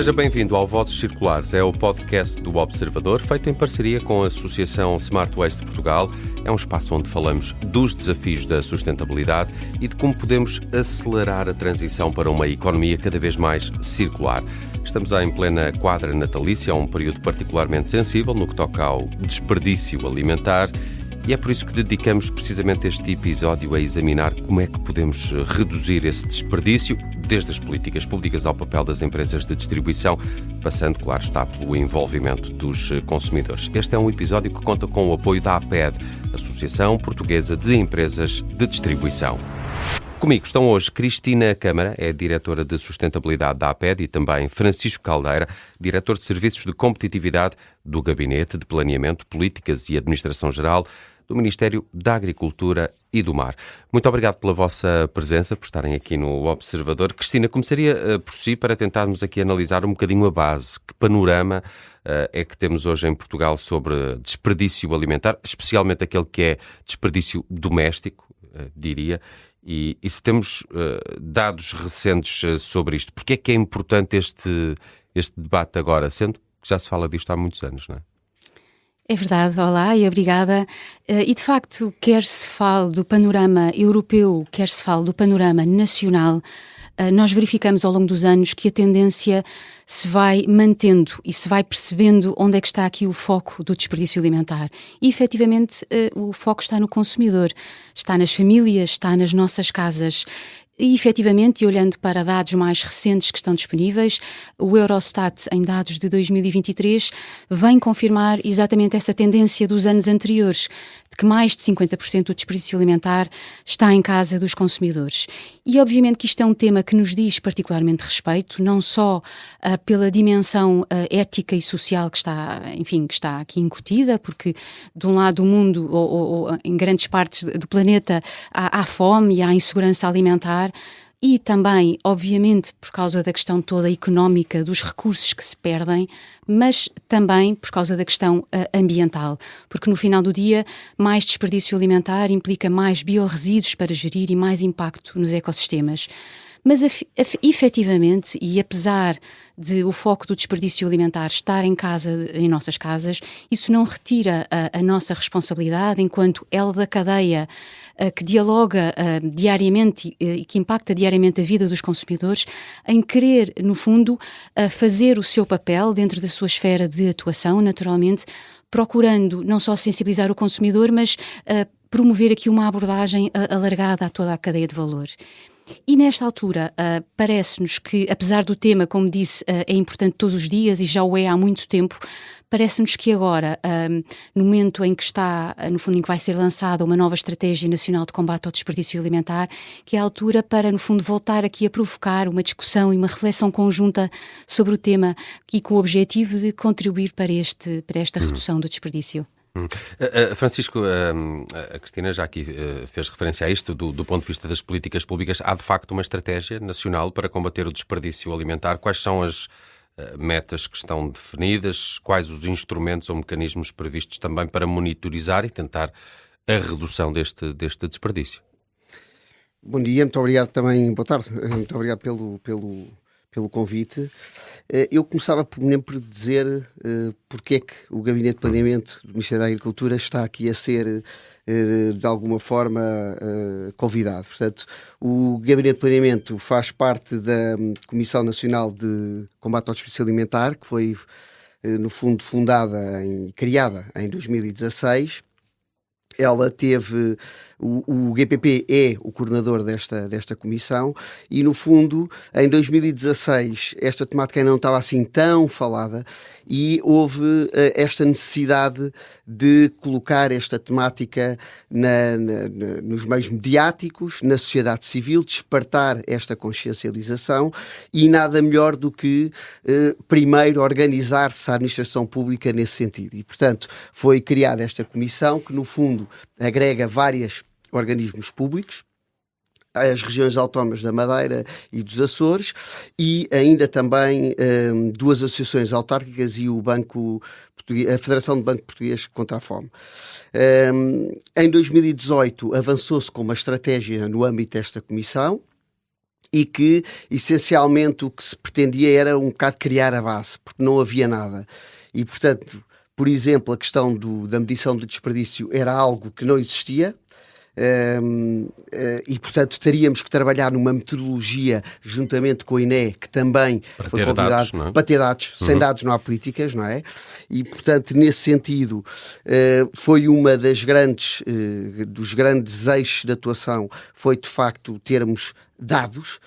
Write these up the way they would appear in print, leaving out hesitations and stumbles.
Seja bem-vindo ao Vozes Circulares, é o podcast do Observador, feito em parceria com a Associação Smart Waste Portugal. É um espaço onde falamos dos desafios da sustentabilidade e de como podemos acelerar a transição para uma economia cada vez mais circular. Estamos em plena quadra natalícia, um período particularmente sensível no que toca ao desperdício alimentar. E é por isso que dedicamos precisamente este episódio a examinar como é que podemos reduzir esse desperdício, desde as políticas públicas ao papel das empresas de distribuição, passando, claro está, pelo envolvimento dos consumidores. Este é um episódio que conta com o apoio da APED, Associação Portuguesa de Empresas de Distribuição. Comigo estão hoje Cristina Câmara, é diretora de sustentabilidade da APED, e também Francisco Caldeira, diretor de serviços de competitividade do Gabinete de Planeamento, Políticas e Administração Geral do Ministério da Agricultura e do Mar. Muito obrigado pela vossa presença, por estarem aqui no Observador. Cristina, começaria por si para tentarmos aqui analisar um bocadinho a base. Que panorama é que temos hoje em Portugal sobre desperdício alimentar, especialmente aquele que é desperdício doméstico, diria, e se temos dados recentes sobre isto? Porque é que é importante este debate agora, sendo que já se fala disto há muitos anos, não é? É verdade, olá e obrigada. E de facto, quer se fale do panorama europeu, quer se fale do panorama nacional, nós verificamos ao longo dos anos que a tendência se vai mantendo e se vai percebendo onde é que está aqui o foco do desperdício alimentar. E, efetivamente, o foco está no consumidor, está nas famílias, está nas nossas casas. E, efetivamente, e olhando para dados mais recentes que estão disponíveis, o Eurostat, em dados de 2023, vem confirmar exatamente essa tendência dos anos anteriores, de que mais de 50% do desperdício alimentar está em casa dos consumidores. E, obviamente, que isto é um tema que nos diz particularmente respeito, não só pela dimensão ética e social que está aqui incutida, porque, de um lado do mundo, ou em grandes partes do planeta, há fome e há insegurança alimentar, e também, obviamente, por causa da questão toda económica, dos recursos que se perdem, mas também por causa da questão ambiental, porque no final do dia, mais desperdício alimentar implica mais biorresíduos para gerir e mais impacto nos ecossistemas. Mas, efetivamente, e apesar de o foco do desperdício alimentar estar em nossas casas, isso não retira a nossa responsabilidade enquanto elo da cadeia que dialoga diariamente e que impacta diariamente a vida dos consumidores, em querer, no fundo, fazer o seu papel dentro da sua esfera de atuação, naturalmente, procurando não só sensibilizar o consumidor, mas promover aqui uma abordagem alargada a toda a cadeia de valor. E nesta altura parece-nos que, apesar do tema, como disse, é importante todos os dias e já o é há muito tempo, parece-nos que agora, no momento em que está, no fundo, em que vai ser lançada uma nova Estratégia Nacional de Combate ao Desperdício Alimentar, que é a altura para, no fundo, voltar aqui a provocar uma discussão e uma reflexão conjunta sobre o tema e com o objetivo de contribuir para esta redução do desperdício. Francisco, a Cristina já aqui fez referência a isto, do ponto de vista das políticas públicas. Há de facto uma estratégia nacional para combater o desperdício alimentar? Quais são as metas que estão definidas? Quais os instrumentos ou mecanismos previstos também para monitorizar e tentar a redução deste desperdício? Bom dia, muito obrigado também, boa tarde, muito obrigado pelo convite. Eu começava por dizer porque é que o Gabinete de Planeamento do Ministério da Agricultura está aqui a ser, de alguma forma, convidado. Portanto, o Gabinete de Planeamento faz parte da Comissão Nacional de Combate ao Desperdício Alimentar, que foi, no fundo, criada em 2016. Ela teve... O GPP é o coordenador desta comissão e, no fundo, em 2016 esta temática ainda não estava assim tão falada e houve esta necessidade de colocar esta temática nos meios mediáticos, na sociedade civil, despertar esta consciencialização e nada melhor do que, primeiro, organizar-se a administração pública nesse sentido. E, portanto, foi criada esta comissão que, no fundo, agrega várias organismos públicos, as regiões autónomas da Madeira e dos Açores e ainda também duas associações autárquicas e a Federação de Banco Português contra a Fome. Em 2018 avançou-se com uma estratégia no âmbito desta comissão e que, essencialmente, o que se pretendia era um bocado criar a base, porque não havia nada. E, portanto, por exemplo, a questão da medição do desperdício era algo que não existia, e, portanto, teríamos que trabalhar numa metodologia juntamente com a INE, que também foi convidado para ter dados. Sem dados não há políticas, não é? E, portanto, nesse sentido, foi uma das dos grandes eixos de atuação, foi, de facto, termos dados.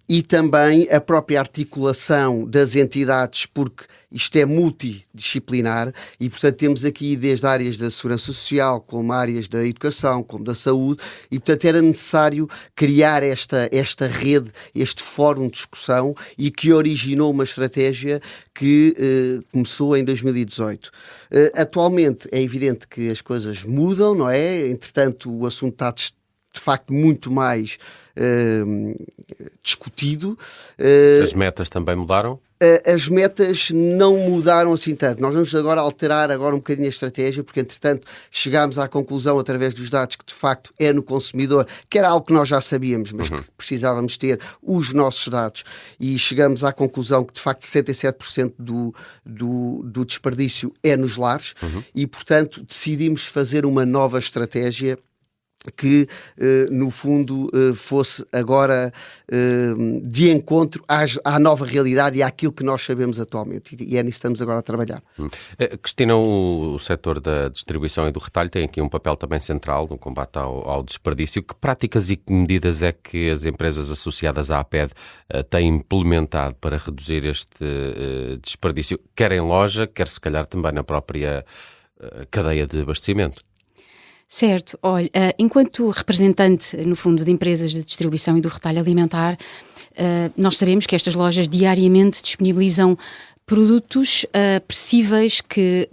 E também a própria articulação das entidades, porque isto é multidisciplinar e, portanto, temos aqui desde áreas da segurança social, como áreas da educação, como da saúde, e, portanto, era necessário criar esta rede, este fórum de discussão e que originou uma estratégia que começou em 2018. Atualmente é evidente que as coisas mudam, não é? Entretanto, o assunto está de facto muito mais discutido. As metas também mudaram? As metas não mudaram assim tanto. Nós vamos agora alterar um bocadinho a estratégia, porque entretanto chegámos à conclusão através dos dados que de facto é no consumidor, que era algo que nós já sabíamos, mas que precisávamos ter os nossos dados, e chegamos à conclusão que de facto 67% do desperdício é nos lares, e portanto decidimos fazer uma nova estratégia que, no fundo, fosse agora de encontro à nova realidade e àquilo que nós sabemos atualmente. E é nisso que estamos agora a trabalhar. Cristina, o setor da distribuição e do retalho tem aqui um papel também central no combate ao desperdício. Que práticas e que medidas é que as empresas associadas à APED têm implementado para reduzir este desperdício, quer em loja, quer se calhar também na própria cadeia de abastecimento? Certo. Olha, enquanto representante, no fundo, de empresas de distribuição e do retalho alimentar, nós sabemos que estas lojas diariamente disponibilizam produtos perecíveis que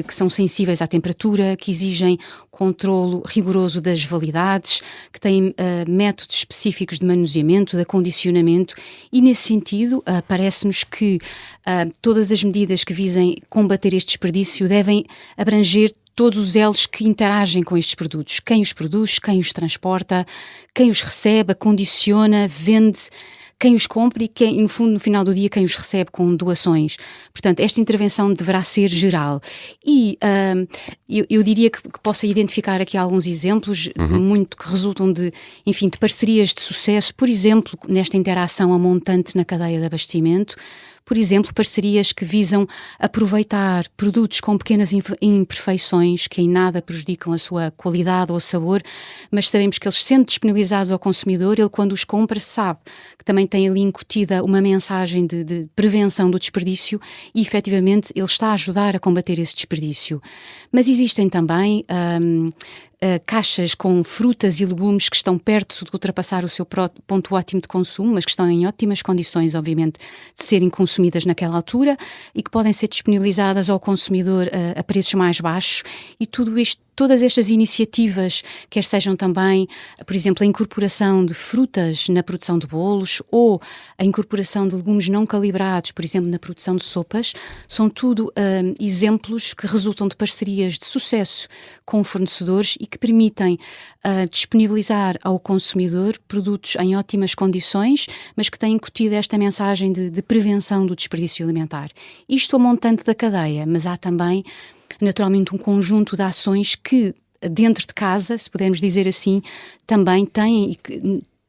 são sensíveis à temperatura, que exigem controlo rigoroso das validades, que têm métodos específicos de manuseamento, de acondicionamento, e nesse sentido parece-nos que todas as medidas que visem combater este desperdício devem abranger todos os elos que interagem com estes produtos. Quem os produz, quem os transporta, quem os recebe, acondiciona, vende, quem os compra e, no fundo, no final do dia, quem os recebe com doações. Portanto, esta intervenção deverá ser geral. E eu diria que possa identificar aqui alguns exemplos muito que resultam de parcerias de sucesso, por exemplo, nesta interação a montante na cadeia de abastecimento. Por exemplo, parcerias que visam aproveitar produtos com pequenas imperfeições que em nada prejudicam a sua qualidade ou sabor, mas sabemos que eles, sendo disponibilizados ao consumidor, ele, quando os compra, sabe que também tem ali incutida uma mensagem de prevenção do desperdício e, efetivamente, ele está a ajudar a combater esse desperdício. Mas existem também caixas com frutas e legumes que estão perto de ultrapassar o seu ponto ótimo de consumo, mas que estão em ótimas condições, obviamente, de serem consumidas naquela altura e que podem ser disponibilizadas ao consumidor a preços mais baixos, e todas estas iniciativas, quer sejam também, por exemplo, a incorporação de frutas na produção de bolos ou a incorporação de legumes não calibrados, por exemplo, na produção de sopas, são tudo exemplos que resultam de parcerias de sucesso com fornecedores e que permitem disponibilizar ao consumidor produtos em ótimas condições, mas que têm incutido esta mensagem de prevenção do desperdício alimentar. Isto a montante da cadeia, mas há também, naturalmente, um conjunto de ações que, dentro de casa, se pudermos dizer assim, também têm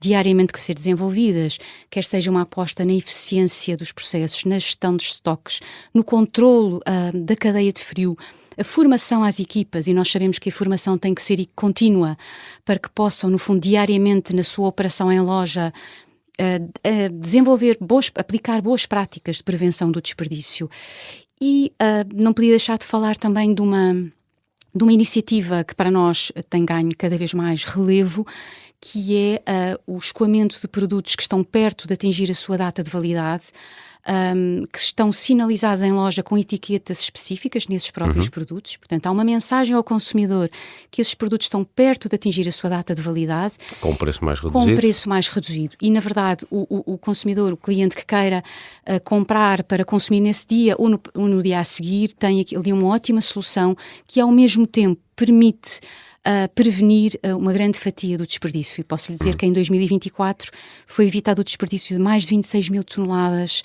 diariamente que ser desenvolvidas, quer seja uma aposta na eficiência dos processos, na gestão dos estoques, no controlo da cadeia de frio, a formação às equipas, e nós sabemos que a formação tem que ser contínua para que possam, no fundo, diariamente na sua operação em loja, aplicar boas práticas de prevenção do desperdício. E não podia deixar de falar também de uma iniciativa que para nós tem ganho cada vez mais relevo, que é o escoamento de produtos que estão perto de atingir a sua data de validade, que estão sinalizados em loja com etiquetas específicas nesses próprios produtos. Portanto, há uma mensagem ao consumidor que esses produtos estão perto de atingir a sua data de validade. Com um preço mais reduzido. Com um preço mais reduzido. E, na verdade, o consumidor, o cliente que queira comprar para consumir nesse dia ou no dia a seguir, tem ali uma ótima solução que, ao mesmo tempo, permite prevenir uma grande fatia do desperdício. E posso lhe dizer que em 2024 foi evitado o desperdício de mais de 26 mil toneladas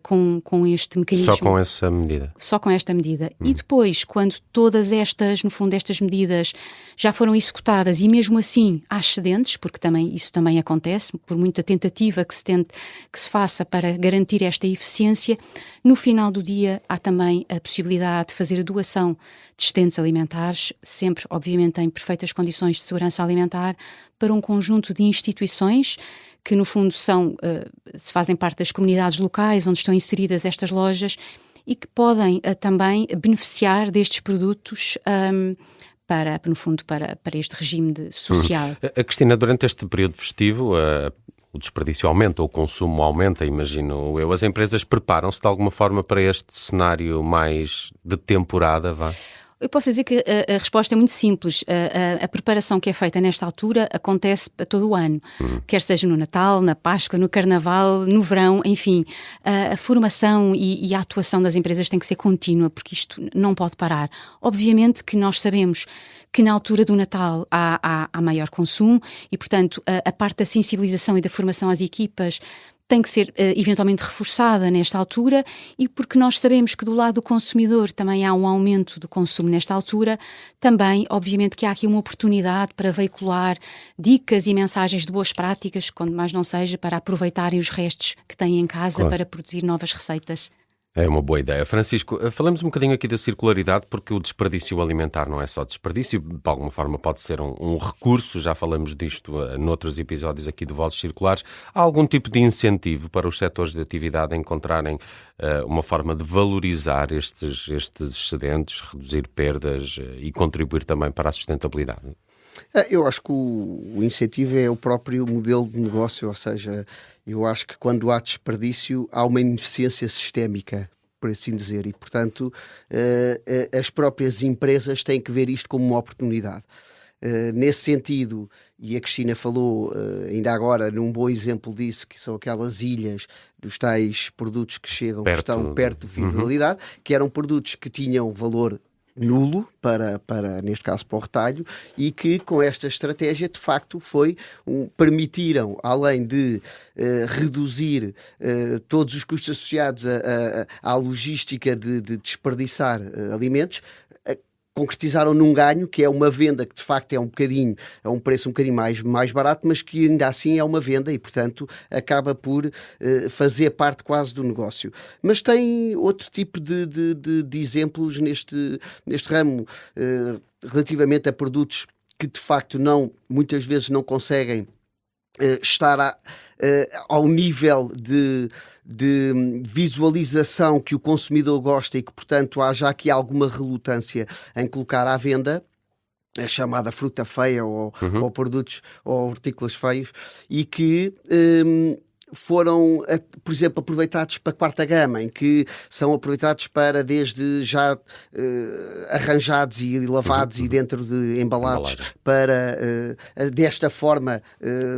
com este mecanismo. Só com essa medida? Só com esta medida. E depois, quando todas estas, no fundo, estas medidas já foram executadas e mesmo assim há excedentes, porque isso também acontece, por muita tentativa que se faça para garantir esta eficiência, no final do dia há também a possibilidade de fazer a doação de excedentes alimentares, sempre, obviamente, em perfeitas condições de segurança alimentar, para um conjunto de instituições que no fundo se fazem parte das comunidades locais onde estão inseridas estas lojas e que podem também beneficiar destes produtos no fundo, para este regime social. A Cristina, durante este período festivo, o desperdício aumenta, o consumo aumenta, imagino eu. As empresas preparam-se de alguma forma para este cenário mais de temporada, vá? Eu posso dizer que a resposta é muito simples. A preparação que é feita nesta altura acontece a todo o ano. Quer seja no Natal, na Páscoa, no Carnaval, no verão, enfim. A formação e a atuação das empresas tem que ser contínua, porque isto não pode parar. Obviamente que nós sabemos que na altura do Natal há maior consumo e, portanto, a parte da sensibilização e da formação às equipas tem que ser eventualmente reforçada nesta altura, e porque nós sabemos que do lado do consumidor também há um aumento do consumo nesta altura, também obviamente que há aqui uma oportunidade para veicular dicas e mensagens de boas práticas, quando mais não seja para aproveitarem os restos que têm em casa, claro, para produzir novas receitas. É uma boa ideia. Francisco, falamos um bocadinho aqui da circularidade, porque o desperdício alimentar não é só desperdício, de alguma forma pode ser um recurso, já falamos disto noutros episódios aqui de Vozes Circulares. Há algum tipo de incentivo para os setores de atividade encontrarem uma forma de valorizar estes excedentes, reduzir perdas e contribuir também para a sustentabilidade? Eu acho que o incentivo é o próprio modelo de negócio, ou seja, eu acho que quando há desperdício há uma ineficiência sistémica, por assim dizer, e portanto as próprias empresas têm que ver isto como uma oportunidade. Nesse sentido, e a Cristina falou ainda agora num bom exemplo disso, que são aquelas ilhas dos tais produtos que chegam, que estão perto de fiabilidade, que eram produtos que tinham valor nulo para, neste caso, para o retalho, e que com esta estratégia, de facto, permitiram, além de reduzir todos os custos associados à logística de desperdiçar alimentos, concretizaram num ganho, que é uma venda que de facto é um preço um bocadinho mais barato, mas que ainda assim é uma venda e, portanto, acaba por fazer parte quase do negócio. Mas tem outro tipo de exemplos neste ramo, relativamente a produtos que de facto muitas vezes não conseguem estar ao nível de visualização que o consumidor gosta e que, portanto, há já aqui alguma relutância em colocar à venda, a chamada fruta feia ou produtos ou artículos feios, e que foram, por exemplo, aproveitados para a quarta gama, em que são aproveitados para desde já arranjados e lavados e dentro de embalados para, desta forma,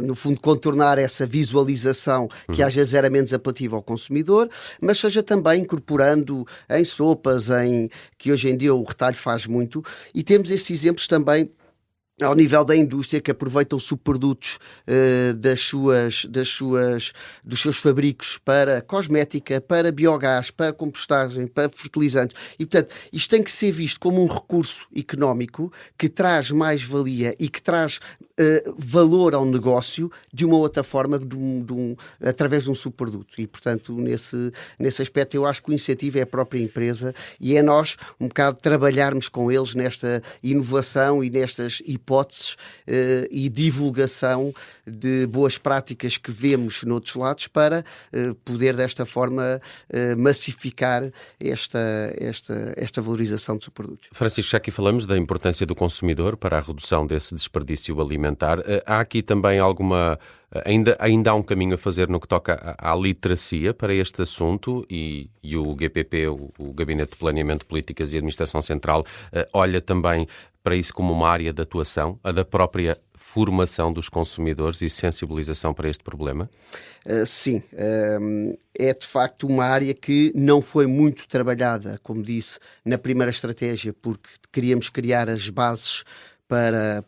no fundo, contornar essa visualização que às vezes era menos apelativa ao consumidor, mas seja também incorporando em sopas, que hoje em dia o retalho faz muito, e temos estes exemplos também ao nível da indústria, que aproveitam subprodutos dos seus fabricos para cosmética, para biogás, para compostagem, para fertilizantes. E, portanto, isto tem que ser visto como um recurso económico que traz mais-valia e que traz valor ao negócio de uma outra forma, através de um subproduto. E, portanto, nesse aspecto, eu acho que o incentivo é a própria empresa e é nós, um bocado, trabalharmos com eles nesta inovação e nestas hipóteses e divulgação de boas práticas que vemos noutros lados para poder desta forma massificar esta valorização dos produtos. Francisco, já aqui falamos da importância do consumidor para a redução desse desperdício alimentar. Há aqui também ainda há um caminho a fazer no que toca à literacia para este assunto e o GPP, o Gabinete de Planeamento de Políticas e Administração Central, olha também para isso como uma área de atuação, a da própria formação dos consumidores e sensibilização para este problema? Sim, é de facto uma área que não foi muito trabalhada, como disse, na primeira estratégia, porque queríamos criar as bases para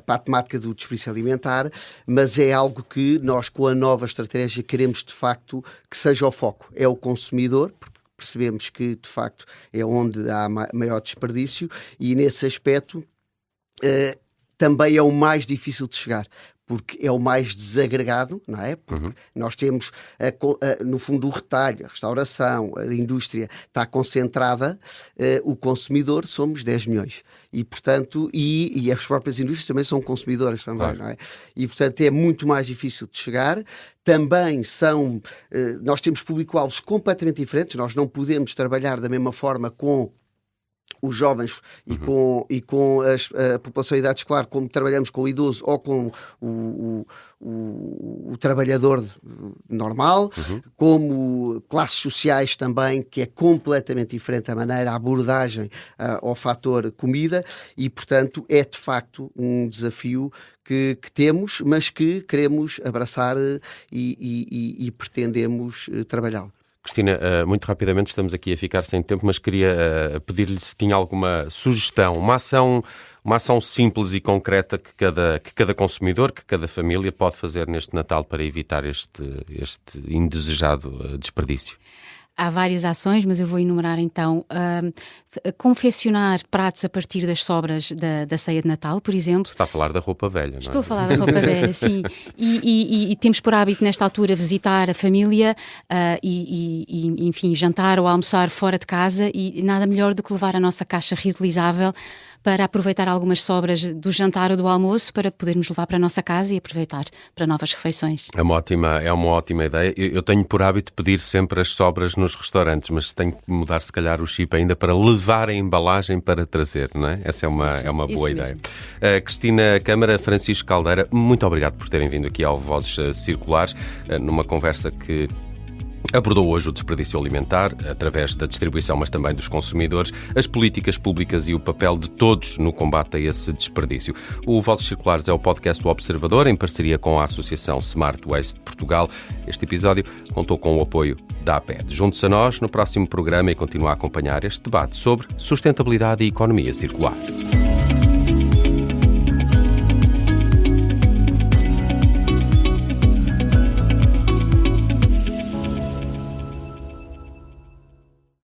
a temática do desperdício alimentar, mas é algo que nós, com a nova estratégia, queremos de facto que seja o foco. É o consumidor, porque percebemos que de facto é onde há maior desperdício, e nesse aspecto também é o mais difícil de chegar, porque é o mais desagregado, não é? Porque nós temos, no fundo, o retalho, a restauração, a indústria está concentrada, o consumidor somos 10 milhões. E, portanto, e as próprias indústrias também são consumidoras também, claro. Não é? E, portanto, é muito mais difícil de chegar. Também nós temos público-alvos completamente diferentes, nós não podemos trabalhar da mesma forma com os jovens e com a população de idade escolar, como trabalhamos com o idoso ou com o trabalhador normal, como classes sociais também, que é completamente diferente a maneira, a abordagem ao fator comida, e portanto é de facto um desafio que temos, mas que queremos abraçar e pretendemos trabalhá-lo. Cristina, muito rapidamente, estamos aqui a ficar sem tempo, mas queria pedir-lhe se tinha alguma sugestão, uma ação simples e concreta que cada consumidor, que cada família pode fazer neste Natal para evitar este indesejado desperdício. Há várias ações, mas eu vou enumerar então. Confeccionar pratos a partir das sobras da ceia de Natal, por exemplo. Está a falar da roupa velha, não é? Estou a falar da roupa velha, sim. E temos por hábito, nesta altura, visitar a família enfim, jantar ou almoçar fora de casa, e nada melhor do que levar a nossa caixa reutilizável para aproveitar algumas sobras do jantar ou do almoço para podermos levar para a nossa casa e aproveitar para novas refeições. É uma ótima ideia. Eu tenho por hábito pedir sempre as sobras nos restaurantes, mas tenho que mudar se calhar o chip ainda para levar a embalagem para trazer, não é? Essa é uma boa ideia. Cristina Câmara, Francisco Caldeira, muito obrigado por terem vindo aqui ao Vozes Circulares, numa conversa que abordou hoje o desperdício alimentar, através da distribuição, mas também dos consumidores, as políticas públicas e o papel de todos no combate a esse desperdício. O Vozes Circulares é o podcast do Observador, em parceria com a Associação Smart Waste de Portugal. Este episódio contou com o apoio da APED. Junte-se a nós no próximo programa e continue a acompanhar este debate sobre sustentabilidade e economia circular.